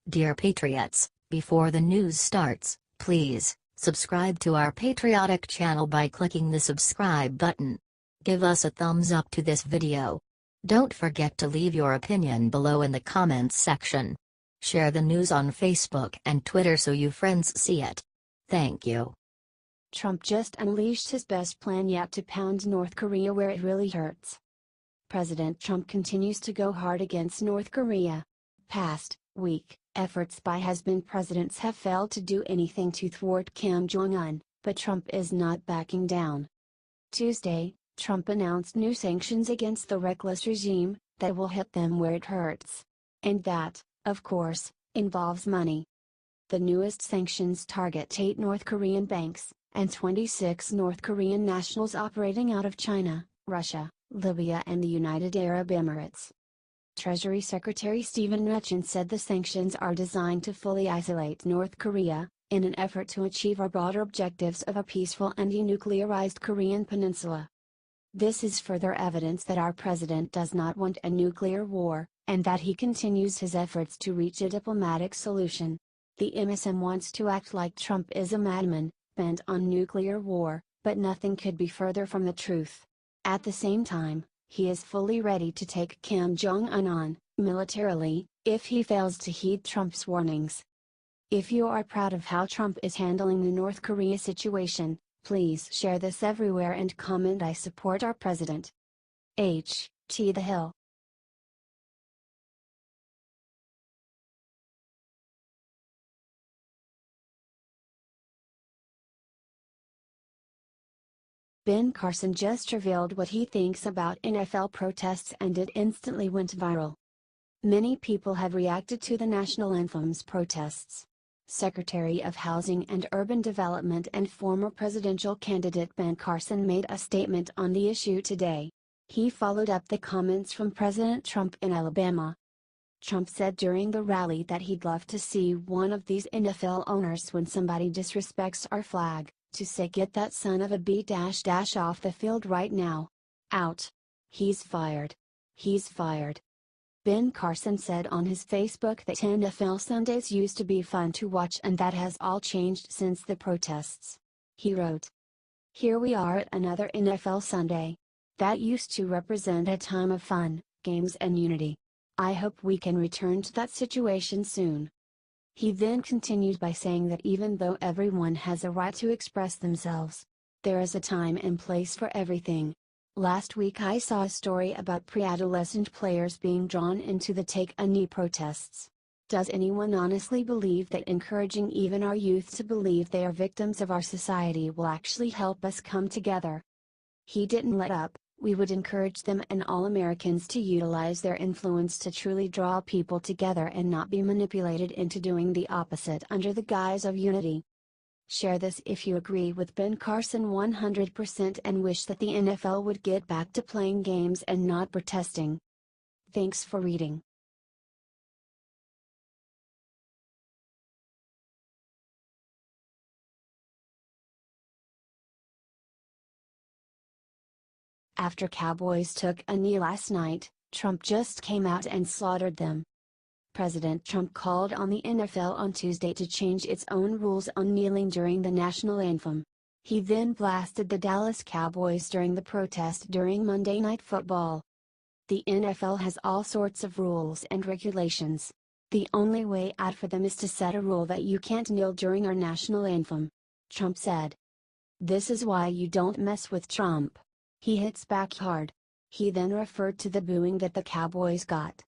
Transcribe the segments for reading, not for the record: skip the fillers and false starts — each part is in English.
Dear Patriots, before the news starts, please subscribe to our patriotic channel by clicking the subscribe button. Give us a thumbs up to this video. Don't forget to leave your opinion below in the comments section. Share the news on Facebook and Twitter so you friends see it. Thank you. Trump just unleashed his best plan yet to pound North Korea where it really hurts. President Trump continues to go hard against North Korea. Past week, efforts by has-been presidents have failed to do anything to thwart Kim Jong-un, but Trump is not backing down. Tuesday, Trump announced new sanctions against the reckless regime that will hit them where it hurts. And that, of course, involves money. The newest sanctions target 8 North Korean banks, and 26 North Korean nationals operating out of China, Russia, Libya and the United Arab Emirates. Treasury Secretary Steven Mnuchin said the sanctions are designed to fully isolate North Korea, in an effort to achieve our broader objectives of a peaceful and denuclearized Korean peninsula. This is further evidence that our president does not want a nuclear war, and that he continues his efforts to reach a diplomatic solution. The MSM wants to act like Trump is a madman, bent on nuclear war, but nothing could be further from the truth. At the same time, he is fully ready to take Kim Jong-un on, militarily, if he fails to heed Trump's warnings. If you are proud of how Trump is handling the North Korea situation, please share this everywhere and comment "I support our president." The Hill. Ben Carson just revealed what he thinks about NFL protests and it instantly went viral. Many people have reacted to the national anthem's protests. Secretary of Housing and Urban Development and former presidential candidate Ben Carson made a statement on the issue today. He followed up the comments from President Trump in Alabama. Trump said during the rally that he'd love to see one of these NFL owners, when somebody disrespects our flag, to say "Get that son of a b off the field right now. Out. He's fired. He's fired." Ben Carson said on his Facebook that NFL Sundays used to be fun to watch and that has all changed since the protests. He wrote, "Here we are at another NFL Sunday. That used to represent a time of fun, games and unity. I hope we can return to that situation soon." He then continued by saying that even though everyone has a right to express themselves, there is a time and place for everything. Last week I saw a story about pre-adolescent players being drawn into the Take a Knee protests. Does anyone honestly believe that encouraging even our youth to believe they are victims of our society will actually help us come together? He didn't let up. "We would encourage them and all Americans to utilize their influence to truly draw people together and not be manipulated into doing the opposite under the guise of unity." Share this if you agree with Ben Carson 100% and wish that the NFL would get back to playing games and not protesting. Thanks for reading. After Cowboys took a knee last night, Trump just came out and slaughtered them. President Trump called on the NFL on Tuesday to change its own rules on kneeling during the national anthem. He then blasted the Dallas Cowboys during the protest during Monday Night Football. "The NFL has all sorts of rules and regulations. The only way out for them is to set a rule that you can't kneel during our national anthem," Trump said. "This is why you don't mess with Trump. He hits back hard." He then referred to the booing that the Cowboys got.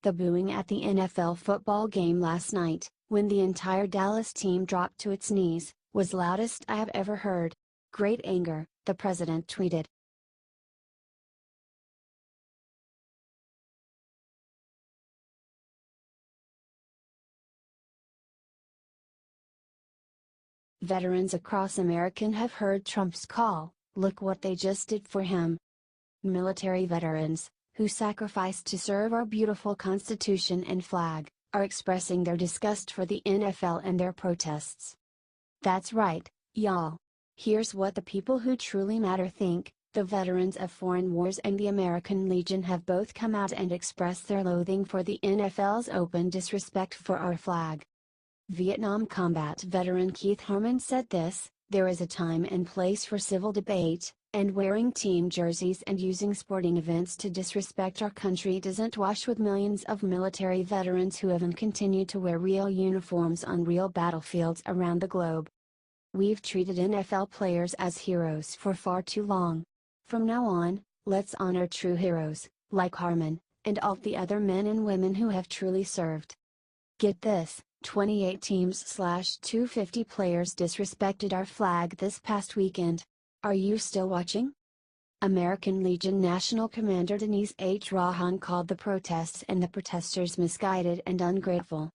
The booing at the NFL football game last night, when the entire Dallas team dropped to its knees, was loudest I have ever heard. "Great anger," the president tweeted. Veterans across America have heard Trump's call. Look what they just did for him. Military veterans, who sacrificed to serve our beautiful Constitution and flag, are expressing their disgust for the NFL and their protests. That's right, y'all. Here's what the people who truly matter think: The veterans of foreign wars and the American Legion have both come out and expressed their loathing for the NFL's open disrespect for our flag. Vietnam combat veteran Keith Harmon said this: "There is a time and place for civil debate, and wearing team jerseys and using sporting events to disrespect our country doesn't wash with millions of military veterans who have and continue to wear real uniforms on real battlefields around the globe. We've treated NFL players as heroes for far too long. From now on, let's honor true heroes, like Harmon, and all the other men and women who have truly served." Get this, 28 teams/250 players disrespected our flag this past weekend. Are you still watching? American Legion National Commander Denise H. Rahan called the protests and the protesters misguided and ungrateful.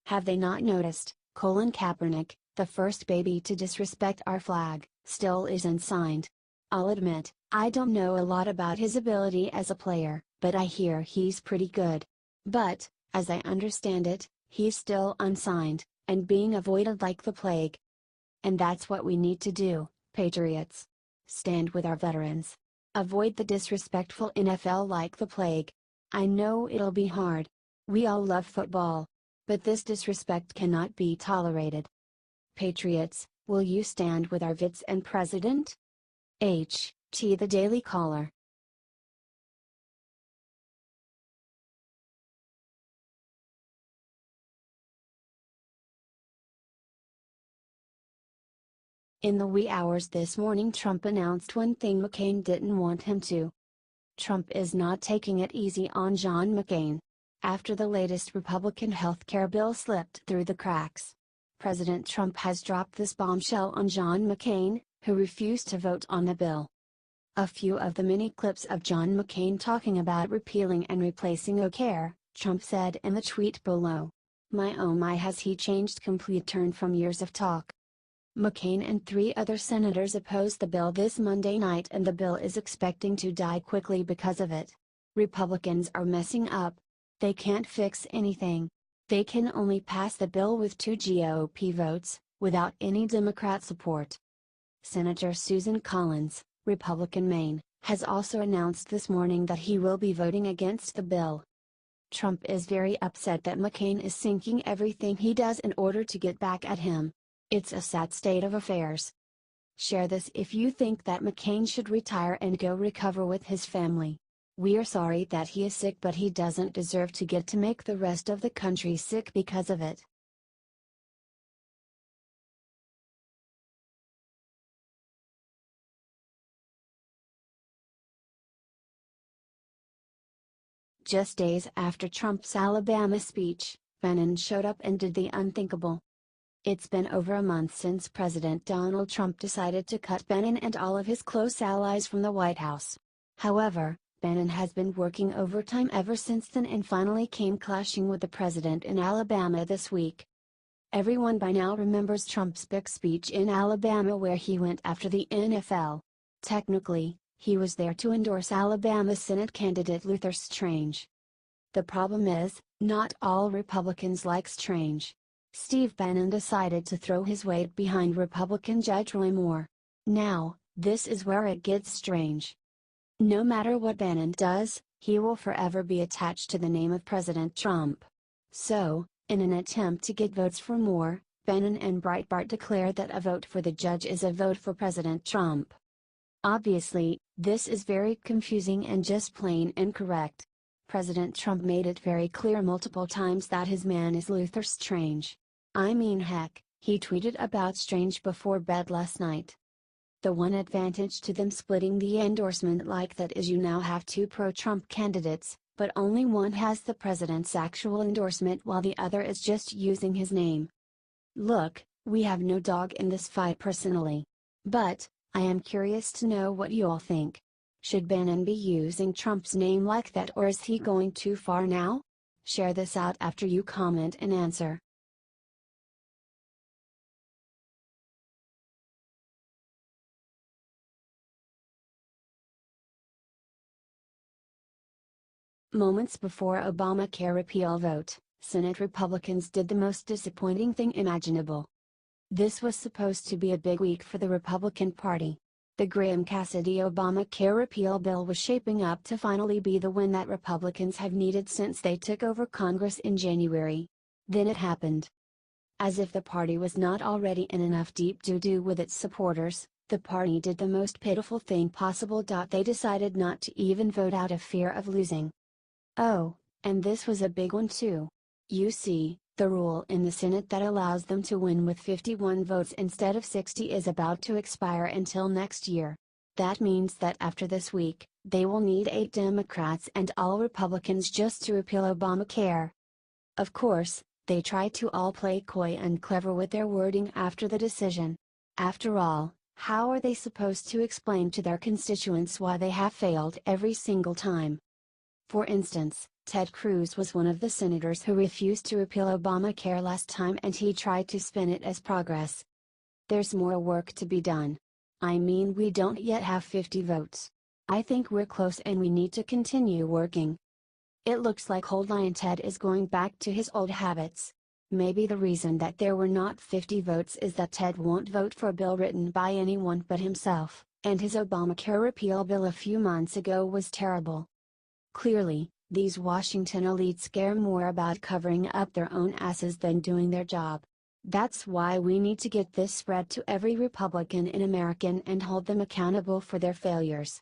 "Have they not noticed, Colin Kaepernick, the first baby to disrespect our flag, still is unsigned? I'll admit, I don't know a lot about his ability as a player, but I hear he's pretty good. But, as I understand it, he's still unsigned, and being avoided like the plague. And that's what we need to do, Patriots. Stand with our veterans. Avoid the disrespectful NFL like the plague. I know it'll be hard. We all love football. But this disrespect cannot be tolerated. Patriots, will you stand with our vets and president?" H.T. The Daily Caller. In the wee hours this morning, Trump announced one thing McCain didn't want him to. Trump is not taking it easy on John McCain. After the latest Republican health care bill slipped through the cracks, President Trump has dropped this bombshell on John McCain, who refused to vote on the bill. A few of the many clips of John McCain talking about repealing and replacing Obamacare, Trump said in the tweet below. "My oh my, has he changed complete turn from years of talk." McCain and 3 other senators opposed the bill this Monday night, and the bill is expecting to die quickly because of it. Republicans are messing up. They can't fix anything. They can only pass the bill with 2 GOP votes, without any Democrat support. Senator Susan Collins, Republican Maine, has also announced this morning that he will be voting against the bill. Trump is very upset that McCain is sinking everything he does in order to get back at him. It's a sad state of affairs. Share this if you think that McCain should retire and go recover with his family. We're sorry that he is sick, but he doesn't deserve to get to make the rest of the country sick because of it. Just days after Trump's Alabama speech, Bannon showed up and did the unthinkable. It's been over a month since President Donald Trump decided to cut Bannon and all of his close allies from the White House. However, Bannon has been working overtime ever since then and finally came clashing with the president in Alabama this week. Everyone by now remembers Trump's big speech in Alabama where he went after the NFL. Technically, he was there to endorse Alabama Senate candidate Luther Strange. The problem is, not all Republicans like Strange. Steve Bannon decided to throw his weight behind Republican Judge Roy Moore. Now, this is where it gets strange. No matter what Bannon does, he will forever be attached to the name of President Trump. So, in an attempt to get votes for Moore, Bannon and Breitbart declared that a vote for the judge is a vote for President Trump. Obviously, this is very confusing and just plain incorrect. President Trump made it very clear multiple times that his man is Luther Strange. I mean, heck, he tweeted about Strange before bed last night. The one advantage to them splitting the endorsement like that is you now have 2 pro-Trump candidates, but only one has the president's actual endorsement while the other is just using his name. Look, we have no dog in this fight personally. But, I am curious to know what you all think. Should Bannon be using Trump's name like that, or is he going too far now? Share this out after you comment and answer. Moments before Obamacare repeal vote, Senate Republicans did the most disappointing thing imaginable. This was supposed to be a big week for the Republican Party. The Graham-Cassidy Obamacare repeal bill was shaping up to finally be the win that Republicans have needed since they took over Congress in January. Then it happened. As if the party was not already in enough deep doo-doo with its supporters, the party did the most pitiful thing possible. They decided not to even vote out of fear of losing. Oh, and this was a big one too. You see, the rule in the Senate that allows them to win with 51 votes instead of 60 is about to expire until next year. That means that after this week, they will need 8 Democrats and all Republicans just to repeal Obamacare. Of course, they try to all play coy and clever with their wording after the decision. After all, how are they supposed to explain to their constituents why they have failed every single time? For instance, Ted Cruz was one of the senators who refused to repeal Obamacare last time, and he tried to spin it as progress. There's more work to be done. I mean, we don't yet have 50 votes. I think we're close and we need to continue working. It looks like Old Lion Ted is going back to his old habits. Maybe the reason that there were not 50 votes is that Ted won't vote for a bill written by anyone but himself, and his Obamacare repeal bill a few months ago was terrible. Clearly, these Washington elites care more about covering up their own asses than doing their job. That's why we need to get this spread to every Republican in America and hold them accountable for their failures.